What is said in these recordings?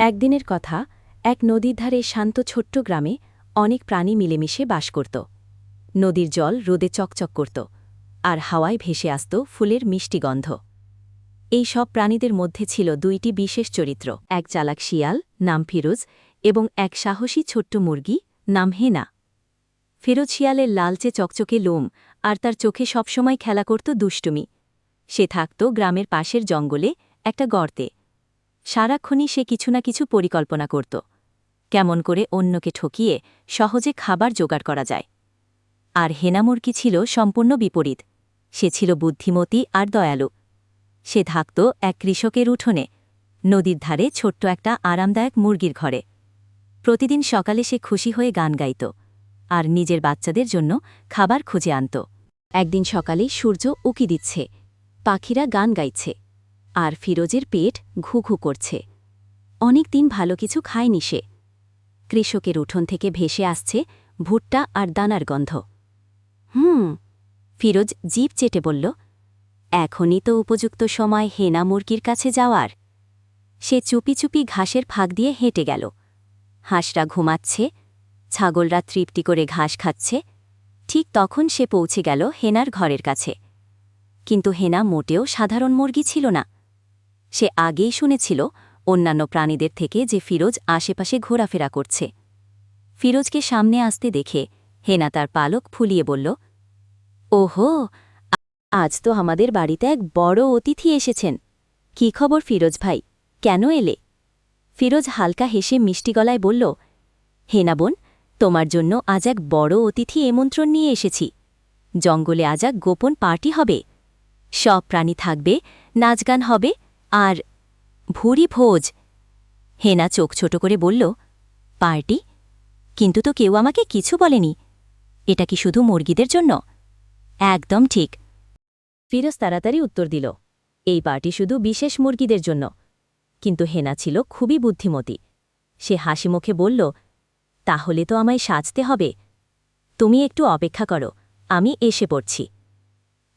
একদিনের কথা, এক নদীর ধারে শান্ত ছোট্ট গ্রামে অনেক প্রাণী মিলেমিশে বাস করত। নদীর জল রোদে চকচক করত, আর হাওয়ায় ভেসে আসত ফুলের মিষ্টি গন্ধ। এই সব প্রাণীদের মধ্যে ছিল দুইটি বিশেষ চরিত্র, এক চালাক শিয়াল নাম ফিরোজ এবং এক সাহসী ছোট্ট মুরগি নাম হেনা। ফিরোজ শিয়ালের লালচে চকচকে লোম আর তার চোখে সবসময় খেলা করত দুষ্টুমি। সে থাকত গ্রামের পাশের জঙ্গলে একটা গর্তে। সারাক্ষণই সে কিছু না কিছু পরিকল্পনা করত, কেমন করে অন্যকে ঠকিয়ে সহজে খাবার জোগাড় করা যায়। আর হেনা মুরগি ছিল সম্পূর্ণ বিপরীত। সে ছিল বুদ্ধিমতী আর দয়ালু। সে থাকত এক কৃষকের উঠোনে, নদীর ধারে ছোট্ট একটা আরামদায়ক মুরগির ঘরে। প্রতিদিন সকালে সে খুশি হয়ে গান গাইত আর নিজের বাচ্চাদের জন্য খাবার খুঁজে আনত। একদিন সকালে সূর্য উকি দিচ্ছে, পাখিরা গান গাইছে, আর ফিরোজের পেট ঘু ঘু করছে। অনেক দিন ভালো কিছু খায়নি সে। কৃষকের উঠোন থেকে ভেসে আসছে ভুট্টা আর দানার গন্ধ। ফিরোজ জিভ চেটে বলল, এখনই তো উপযুক্ত সময় হেনা মুরগির কাছে যাওয়ার। সে চুপি চুপি ঘাসের ফাঁক দিয়ে হেঁটে গেল। হাঁসরা ঘুমাচ্ছে, ছাগলরা তৃপ্তি করে ঘাস খাচ্ছে। ঠিক তখন সে পৌঁছে গেল হেনার ঘরের কাছে। কিন্তু হেনা মোটেও সাধারণ মুরগি ছিল না। সে আগেই শুনেছিল অন্যান্য প্রাণীদের থেকে যে ফিরোজ আশেপাশে ঘোরাফেরা করছে। ফিরোজকে সামনে আসতে দেখে হেনা তার পালক ফুলিয়ে বলল, ওহো, আজ তো আমাদের বাড়িতে এক বড় অতিথি এসেছেন। কি খবর ফিরোজ ভাই, কেন এলে? ফিরোজ হালকা হেসে মিষ্টি গলায় বলল, হেনা বোন, তোমার জন্য আজ এক বড় অতিথি আমন্ত্রণ নিয়ে এসেছি। জঙ্গলে আজ এক গোপন পার্টি হবে। সব প্রাণী থাকবে, নাচগান হবে, আর ভুরি ভোজ। হেনা চোখ ছোট করে বলল, পার্টি? কিন্তু তো কেউ আমাকে কিছু বলেনি। এটা কি শুধু মুরগিদের জন্য? একদম ঠিক। ফিরোজ তাড়াতাড়ি উত্তর দিল, এই পার্টি শুধু বিশেষ মুরগিদের জন্য। কিন্তু হেনা ছিল খুবই বুদ্ধিমতী। সে হাসি মুখে বলল, তাহলে তো আমায় সাজতে হবে। তুমি একটু অপেক্ষা করো, আমি এসে পড়ছি।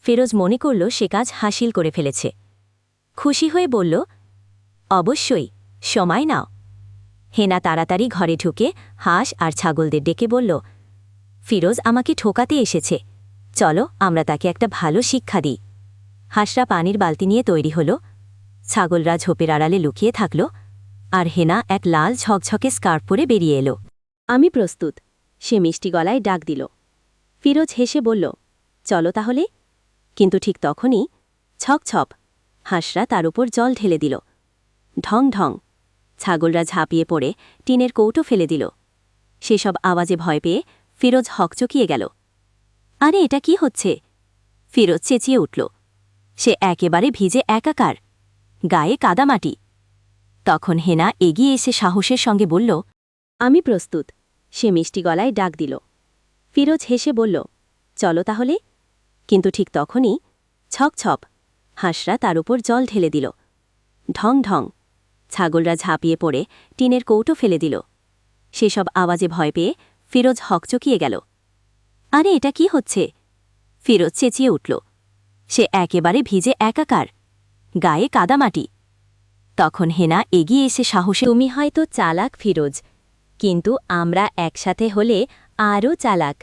ফিরোজ মনে করল সে কাজ হাসিল করে ফেলেছে। খুশি হয়ে বলল, অবশ্যই, সময় নাও। হেনা তাড়াতাড়ি ঘরে ঢুকে হাঁস আর ছাগলদের ডেকে বলল, ফিরোজ আমাকে ঠোকাতে এসেছে, চলো আমরা তাকে একটা ভালো শিক্ষা দিই। হাঁসরা পানির বালতি নিয়ে তৈরি হল, ছাগলরা ঝোপের আড়ালে লুকিয়ে থাকল, আর হেনা এক লাল ঝকঝকে স্কার্ফ পরে বেরিয়ে এলো। আমি প্রস্তুত, সে মিষ্টি গলায় ডাক দিল। ফিরোজ হেসে বলল, চলো তাহলে। কিন্তু ঠিক তখনই ছক ছপ হাঁসরা তার উপর জল ঢেলে দিল। ঢং ঢং ছাগলরা ঝাঁপিয়ে পড়ে টিনের কৌটো ফেলে দিল। সেসব আওয়াজে ভয় পেয়ে ফিরোজ হকচকিয়ে গেল। আরে এটা কি হচ্ছে? ফিরোজ চেঁচিয়ে উঠল। সে একেবারে ভিজে একাকার, গায়ে কাদামাটি। তখন হেনা এগিয়ে এসে সাহসের সঙ্গে বলল, আমি প্রস্তুত। সে মিষ্টি গলায় ডাক দিল। ফিরোজ হেসে বলল, চলো তাহলে। কিন্তু ঠিক তখনই ছক ছপ হাঁসরা তার উপর জল ঢেলে দিল। ঢং ঢং ছাগলরা ঝাঁপিয়ে পড়ে টিনের কৌটো ফেলে দিল। সেসব আওয়াজে ভয় পেয়ে ফিরোজ হকচকিয়ে গেল। আরে এটা কি হচ্ছে? ফিরোজ চেঁচিয়ে উঠল। সে একেবারে ভিজে একাকার, গায়ে কাদামাটি। তখন হেনা এগিয়ে এসে সাহসে, তুমি হয়তো চালাক ফিরোজ, কিন্তু আমরা একসাথে হলে আরও চালাক।